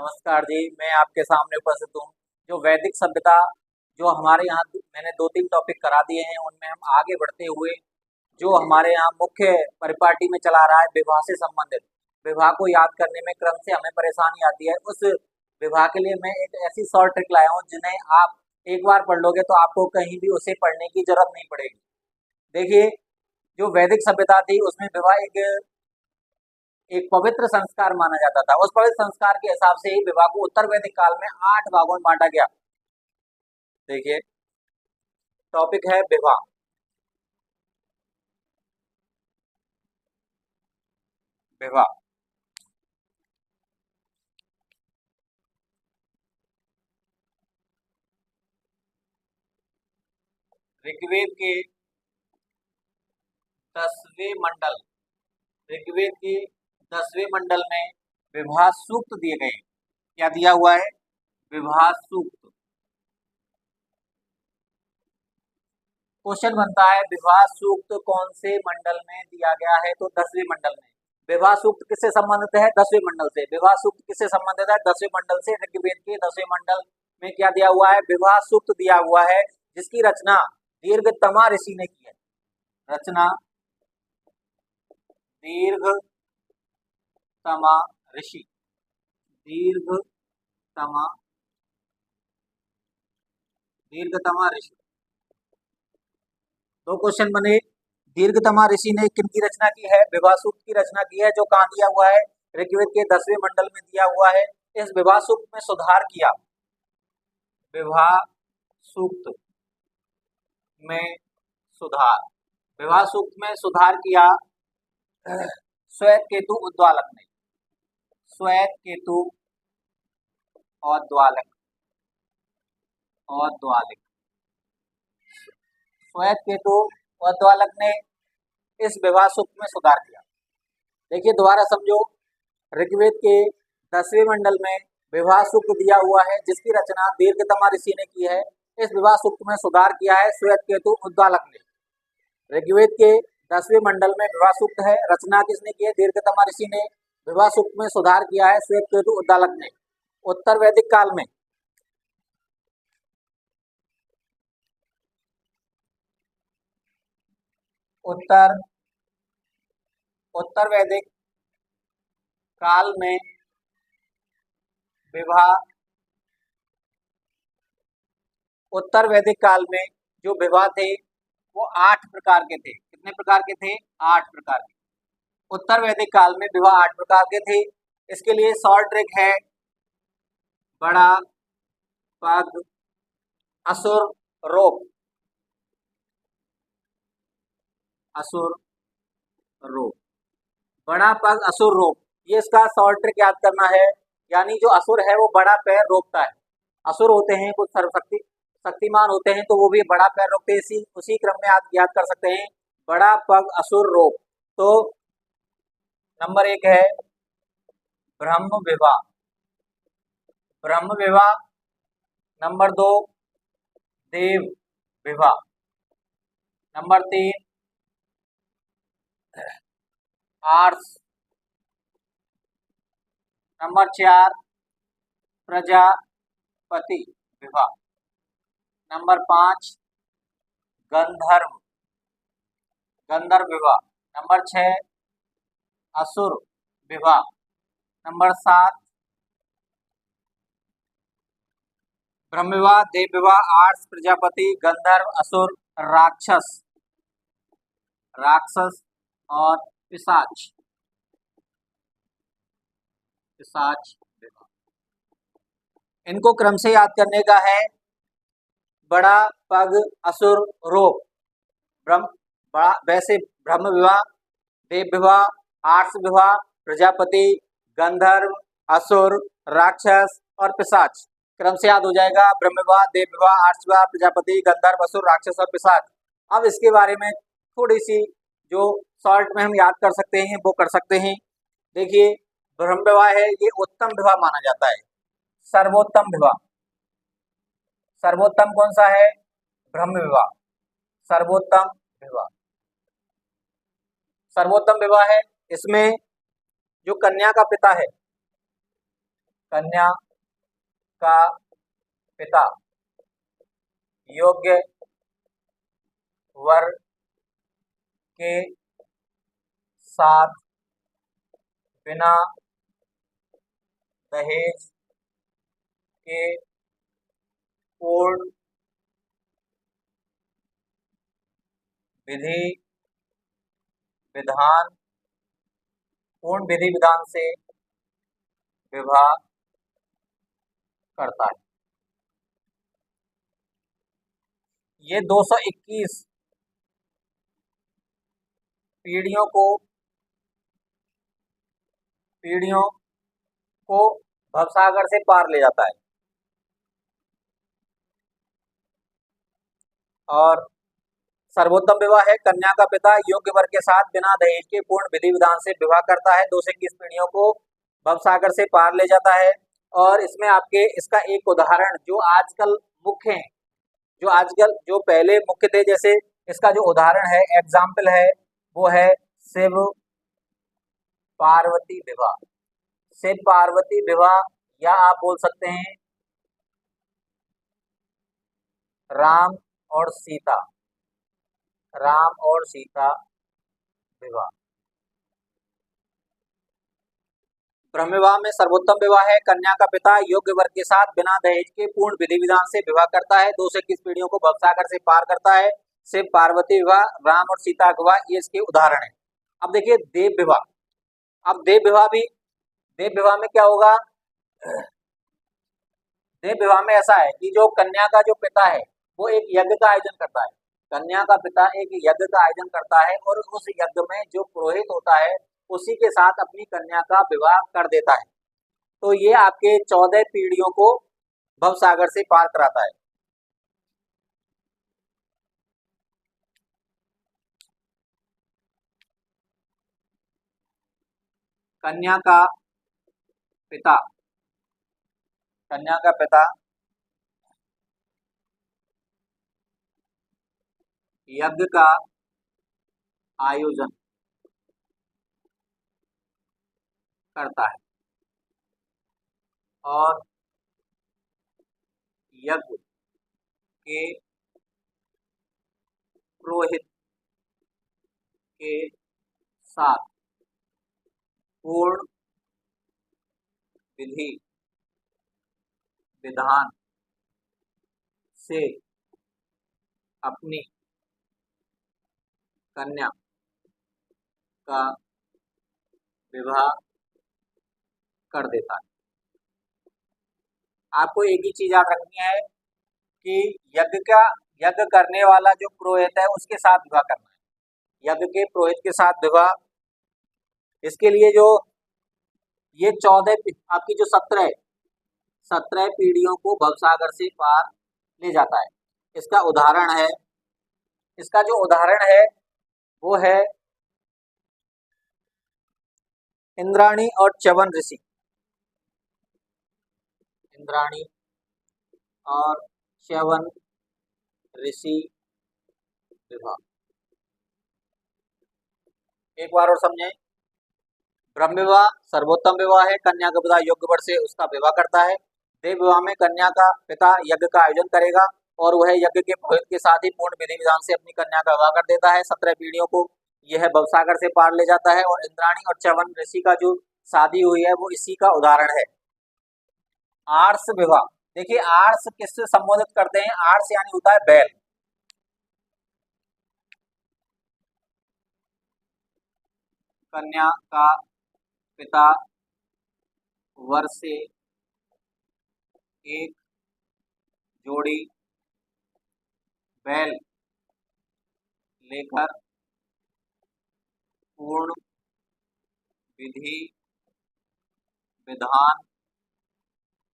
नमस्कार जी, मैं आपके सामने उपस्थित हूँ। जो वैदिक सभ्यता जो हमारे यहाँ मैंने 2-3 टॉपिक करा दिए हैं, उनमें हम आगे बढ़ते हुए जो हमारे यहाँ मुख्य परिपाटी में चला रहा है विवाह से संबंधित, विवाह को याद करने में क्रम से हमें परेशानी आती है। उस विवाह के लिए मैं एक ऐसी शॉर्ट ट्रिक लाया हूँ जिन्हें आप एक बार पढ़ लोगे तो आपको कहीं भी उसे पढ़ने की जरूरत नहीं पड़ेगी। देखिए, जो वैदिक सभ्यता थी उसमें विवाह एक एक पवित्र संस्कार माना जाता था। उस पवित्र संस्कार के हिसाब से ही विवाह को उत्तर वैदिक काल में 8 भागों में बांटा गया। देखिए, टॉपिक है विवाह। विवाह ऋग्वेद के 10वें मंडल ऋग्वेद के 10वें मंडल में विवाह सूक्त दिए गए। क्या दिया हुआ है? विवाह सूक्त। क्वेश्चन बनता है विवाह सूक्त कौन से मंडल में दिया गया है? तो 10वें मंडल में। विवाह सूक्त किससे संबंधित है? 10वें मंडल से। विवाह सूक्त किससे संबंधित है? 10वें मंडल से। ऋग्वेद के 10वें मंडल में क्या दिया हुआ है? विवाह सूक्त दिया हुआ है, जिसकी रचना दीर्घतमा ऋषि ने की है। रचना दीर्घतमा ऋषि। दीर्घतमा दीर्घतमा ऋषि। दो क्वेश्चन बने। दीर्घतमा ऋषि ने किनकी रचना की है? विवाह सूक्त की रचना की है, जो कहाँ दिया हुआ है? ऋग्वेद के 10वें मंडल में दिया हुआ है। इस विवाह सूक्त में सुधार किया। विवाह सूक्त में सुधार। विवाह सूक्त में सुधार किया श्वेत केतु उद्वालक ने। श्वेत केतु औद्वालक। श्वेत केतु औद्वालक ने इस विवाह सूक्त में सुधार किया। देखिए, दोबारा समझो। ऋग्वेद के 10वें मंडल में विवाह सूक्त दिया हुआ है, जिसकी रचना दीर्घतमा ऋषि ने की है। इस विवाह सूक्त में सुधार किया है श्वेत केतु उद्वालक ने। ऋग्वेद के 10वें मंडल में विवाह सूक्त है, रचना किसने की है? दीर्घतमा ऋषि ने। विवाह सूक्त में सुधार किया है श्वेत केतु उद्वालक ने। उत्तर वैदिक काल में उत्तर वैदिक काल में विवाह उत्तर वैदिक काल में जो विवाह थे वो 8 प्रकार के थे। कितने प्रकार के थे? 8 प्रकार के। उत्तर वैदिक काल में विवाह 8 प्रकार के थे। इसके लिए शॉर्ट ट्रिक है बड़ा पग असुर रोप। असुर रोप। बड़ा पग असुर रोप, ये इसका शॉर्ट ट्रिक याद करना है। यानी जो असुर है वो बड़ा पैर रोकता है। असुर होते हैं कुछ शक्तिमान होते हैं, तो वो भी बड़ा पैर रोकते हैं। इसी उसी क्रम में आप याद कर सकते हैं बड़ा पग असुर रोप। तो नंबर 1 है ब्रह्म विवाह। ब्रह्म विवाह। नंबर 2 देव विवाह। Number 3 hours. नंबर 4 प्रजापति विवाह। नंबर 5 गंधर्व विवाह। नंबर 6 असुर विवाह। नंबर 7 ब्रह्म विवाह, देव विवाह, आर्स, प्रजापति, गंधर्व, असुर, राक्षस और पिशाच विवाह। इनको क्रम से याद करने का है। बड़ा पग असुर रोप। वैसे ब्रह्म विवाह, देव विवाह, आर्स विवाह, प्रजापति, गंधर्व, असुर, राक्षस और पिशाच। क्रम से याद हो जाएगा। ब्रह्म विवाह, देव विवाह, आर्स विवाह, प्रजापति, गंधर्व, असुर, राक्षस और पिशाच। अब इसके बारे में थोड़ी सी जो शॉर्ट में हम याद कर सकते हैं वो कर सकते हैं। देखिए, ब्रह्म विवाह है, ये उत्तम विवाह माना जाता है। सर्वोत्तम विवाह। सर्वोत्तम कौन सा है? ब्रह्म विवाह। सर्वोत्तम विवाह। सर्वोत्तम विवाह है। इसमें जो कन्या का पिता है कन्या का पिता योग्य वर के साथ बिना दहेज के पूर्ण विधि विधान से विवाह करता है। ये 221 पीढ़ियों को भवसागर से पार ले जाता है। और सर्वोत्तम विवाह है, कन्या का पिता योग्य वर के साथ बिना दहेज के पूर्ण विधि विधान से विवाह करता है, 221 पीढ़ियों को भवसागर से पार ले जाता है। और इसमें आपके इसका एक उदाहरण जो आजकल मुख्य है, जो पहले मुख्य थे, जैसे इसका जो उदाहरण है, एग्जाम्पल है, वो है शिव पार्वती विवाह। शिव पार्वती विवाह, या आप बोल सकते हैं राम और सीता विवाह। ब्रह्म विवाह में सर्वोत्तम विवाह है, कन्या का पिता योग्य वर के साथ बिना दहेज के पूर्ण विधि विधान से विवाह करता है, 221 पीढ़ियों को भवसागर से पार करता है। शिव पार्वती विवाह, राम और सीता विवाह, ये इसके उदाहरण है। अब देखिए देव विवाह। अब देव विवाह में क्या होगा? देव विवाह में ऐसा है कि जो कन्या का जो पिता है वो एक यज्ञ का आयोजन करता है। कन्या का पिता एक यज्ञ का आयोजन करता है और उस यज्ञ में जो पुरोहित होता है उसी के साथ अपनी कन्या का विवाह कर देता है। तो ये आपके 14 पीढ़ियों को भवसागर से पार कराता है। कन्या का पिता यज्ञ का आयोजन करता है और यज्ञ के पुरोहित के साथ पूर्ण विधि विधान से अपनी कन्या का विवाह कर देता है। आपको एक ही चीज याद रखनी है कि यज्ञ करने वाला जो पुरोहित है उसके साथ विवाह करना है, यज्ञ के पुरोहित के साथ विवाह। इसके लिए जो ये 14 आपकी जो 17 पीढ़ियों को भवसागर से पार ले जाता है। इसका जो उदाहरण है वो है इंद्राणी और च्यवन ऋषि। इंद्राणी और च्यवन ऋषि विवाह। एक बार और समझें। ब्रह्म विवाह सर्वोत्तम विवाह है, कन्या का पिता योग्य वर से उसका विवाह करता है। देव विवाह में कन्या का पिता यज्ञ का आयोजन करेगा और वह यज्ञ के पुरोहित के साथ ही पूर्ण विधि विधान से अपनी कन्या का विवाह कर देता है। 17 पीढ़ियों को यह भवसागर से पार ले जाता है। और इंद्राणी और च्यवन ऋषि का जो शादी हुई है वो इसी का उदाहरण है। आर्ष विवाह, देखिए आर्ष किससे संबोधित करते हैं? आर्ष यानी होता है बैल। कन्या का पिता वर से एक जोड़ी बैल लेकर पूर्ण विधि विधान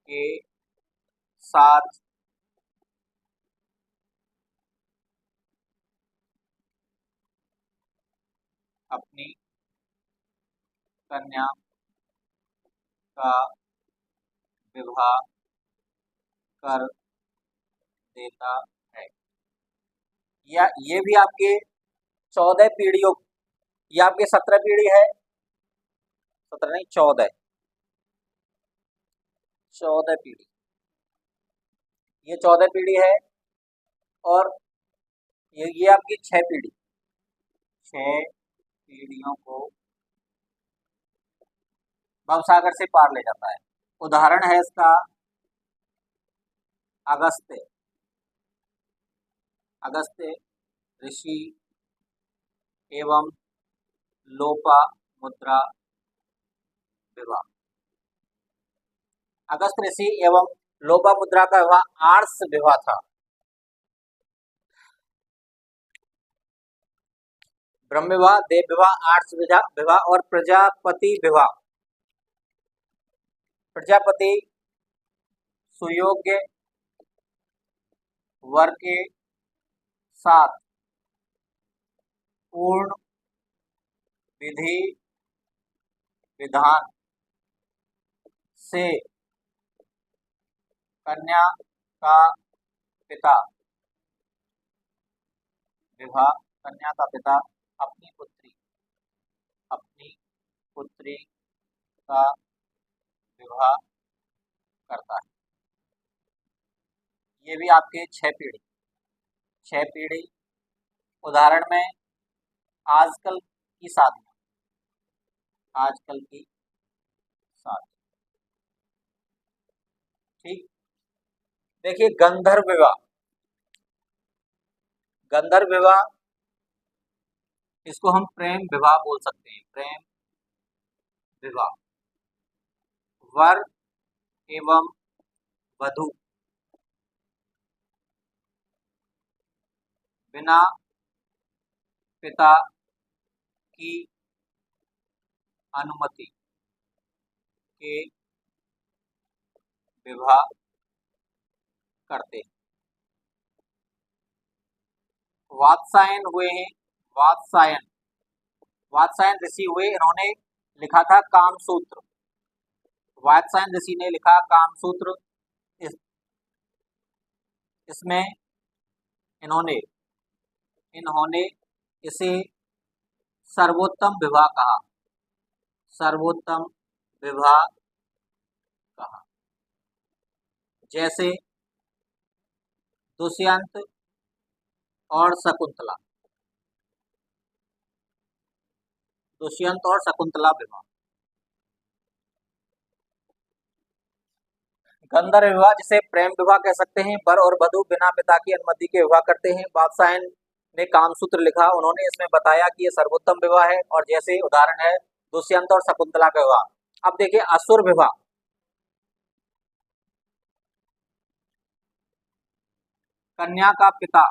के साथ अपनी कन्या का विवाह कर देता है। या ये भी आपके 14 पीढ़ियों, ये आपके 17 पीढ़ी है, 17 नहीं 14, 14 पीढ़ी, ये 14 पीढ़ी है। और ये आपकी 6 पीढ़ी, 6 पीढ़ियों को भवसागर से पार ले जाता है। उदाहरण है इसका अगस्त्य, अगस्त्य ऋषि एवं लोपामुद्रा विवाह। अगस्त्य ऋषि एवं लोपामुद्रा का विवाह आर्ष विवाह था। ब्रह्म विवाह, देव विवाह, आर्ष विवाह और प्रजापति विवाह। प्रजापति सुयोग्य वर के साथ पूर्ण विधि विधान से कन्या का पिता विवाह, कन्या का पिता अपनी पुत्री का विवाह करता है। ये भी आपके 6 पीढ़ी। उदाहरण में आजकल की शादी, ठीक। देखिए गंधर्व विवाह, गंधर्व विवाह इसको हम प्रेम विवाह बोल सकते हैं। प्रेम विवाह, वर एवं वधू बिना पिता की अनुमति के विवाह करते हैं। वात्सायन हुए हैं, वात्सायन ऋषि हुए, इन्होंने लिखा था कामसूत्र। वात्सायन ऋषि ने लिखा कामसूत्र। इसमें इन्होंने इसे सर्वोत्तम विवाह कहा, सर्वोत्तम विवाह कहा। जैसे दुष्यंत और शकुंतला, दुष्यंत और शकुंतला विवाह। गंधर्व विवाह जिसे प्रेम विवाह कह सकते हैं, वर और वधू बिना पिता की अनुमति के विवाह करते हैं। वात्सायन ने कामसूत्र लिखा, उन्होंने इसमें बताया कि ये सर्वोत्तम विवाह है। और जैसे उदाहरण है दुष्यंत और शकुंतला का विवाह। अब देखिए असुर विवाह, कन्या का पिता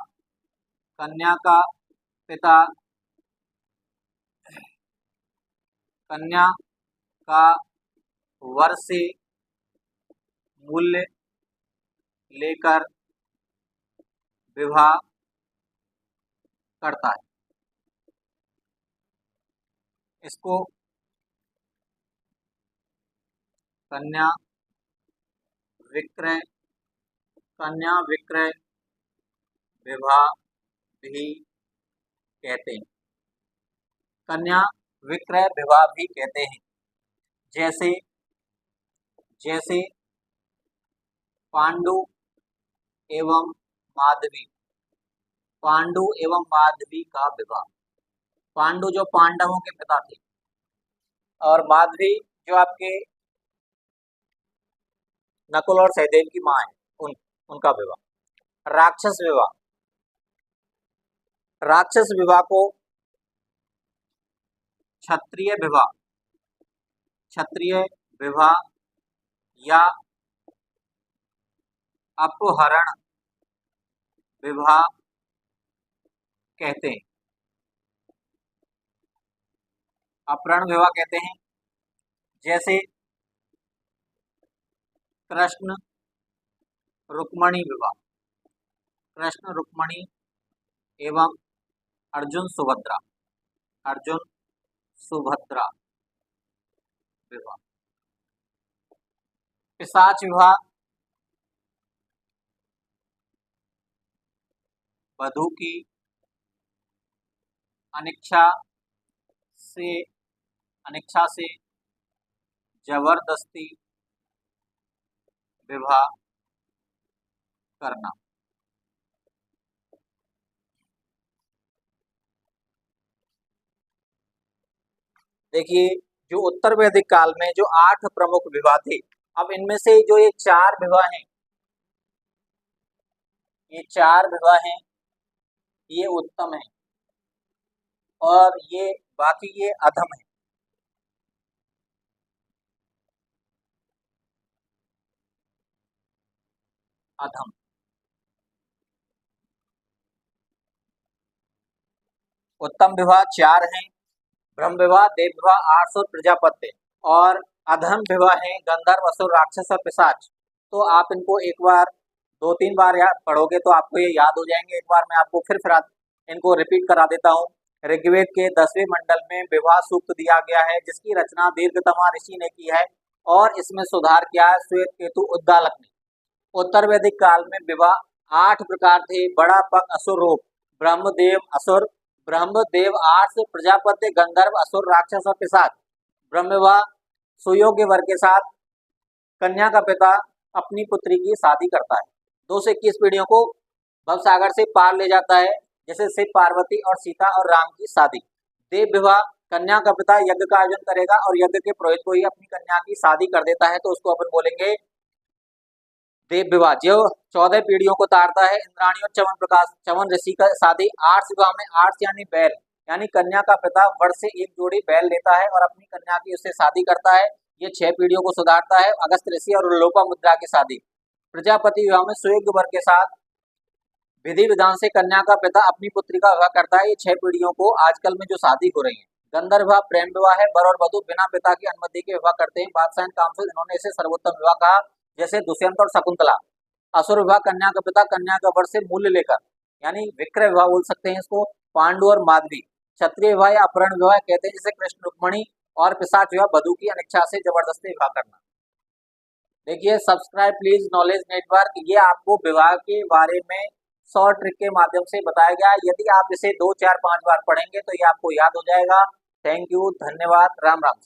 कन्या का वर से मूल्य लेकर विवाह करता है। इसको कन्या विक्रय विवाह भी कहते हैं। कन्या विक्रय विवाह भी कहते हैं। जैसे पांडु एवं माधवी का विवाह। पांडु जो पांडवों के पिता थे और माधवी जो आपके नकुल और सहदेव की मां है, उनका विवाह। राक्षस विवाह को क्षत्रिय विवाह या अपहरण विवाह कहते हैं। अपहरण विवाह कहते हैं। जैसे कृष्ण रुक्मणी विवाह, कृष्ण रुक्मणी एवं अर्जुन सुभद्रा विवाह। पिशाच विवाह, वधू की अनिच्छा से जबरदस्ती विवाह करना। देखिए, जो उत्तर वैदिक काल में जो 8 प्रमुख विवाह थे, अब इनमें से जो ये 4 विवाह हैं, ये 4 विवाह हैं, ये उत्तम है, और ये बाकी ये अधम है। अधम। उत्तम विवाह 4 हैं, ब्रह्म विवाह, देव विवाह, आर्ष और प्रजापत्य, और अधम विवाह है गंधर्व, असुर, राक्षस और पिशाच। तो आप इनको एक बार 2-3 बार याद पढ़ोगे तो आपको ये याद हो जाएंगे। एक बार मैं आपको फिर इनको रिपीट करा देता हूँ। ऋग्वेद के 10वें मंडल में विवाह सूक्त दिया गया है, जिसकी रचना दीर्घतमा ऋषि ने की है, और इसमें सुधार किया है श्वेत केतु उद्दालक ने। उत्तर वैदिक काल में विवाह 8 प्रकार थे: बड़ा पक, असुर रूप, ब्रह्मदेव, असुर, ब्रह्मदेव, आर्ष, प्रजापति, गंधर्व, असुर, राक्षस और पिशाच। ब्रह्म विवाह सुयोग्य वर के साथ कन्या का पिता अपनी पुत्री की शादी करता है, 2 से 21 पीढ़ियों को भवसागर से पार ले जाता है, जैसे शिव पार्वती और सीता और राम की शादी। देव विवाह कन्या का पिता यज्ञ का आयोजन करेगा और यज्ञ के पुरोहित को ही अपनी कन्या की शादी कर देता है, तो उसको अपन बोलेंगे देव विवाह, जो 14 पीढ़ियों को तारता है। इंद्राणी और चवन ऋषि का शादी। आर्ष विवाह में आर्ष यानी बैल, यानी कन्या का पिता वर से एक जोड़ी बैल लेता है और अपनी कन्या की उससे शादी करता है, ये 6 पीढ़ियों को सुधारता है। अगस्त ऋषि और लोपामुद्रा की शादी। प्रजापति विवाह में सुयोग्य वर के साथ विधि विधान से कन्या का पिता अपनी पुत्री का विवाह करता है, ये 6 पीढ़ियों को आजकल में जो शादी हो रही है। गंधर्व विवाह प्रेम विवाह है, वर और वधु बिना पिता की अनुमति के विवाह करते हैं। बादशाह कामसूल इन्होंने इसे सर्वोत्तम विवाह कहा, जैसे दुष्यंत और शकुंतला। असुर विवाह कन्या का पिता कन्या का वर से मूल्य लेकर, यानी विक्रय विवाह बोल सकते हैं इसको। पांडु और माधवी। क्षत्रिय विवाह या अपहरण विवाह कहते हैं, जैसे कृष्ण रुक्मणी। और पिशाच विवाह वधु की अनिच्छा से जबरदस्ती विवाह करना। देखिए, सब्सक्राइब प्लीज नॉलेज नेटवर्क, ये आपको विवाह के बारे में शॉर्ट ट्रिक के माध्यम से बताया गया है। यदि आप इसे 2, 4, 5 बार पढ़ेंगे तो ये आपको याद हो जाएगा। थैंक यू, धन्यवाद, राम राम।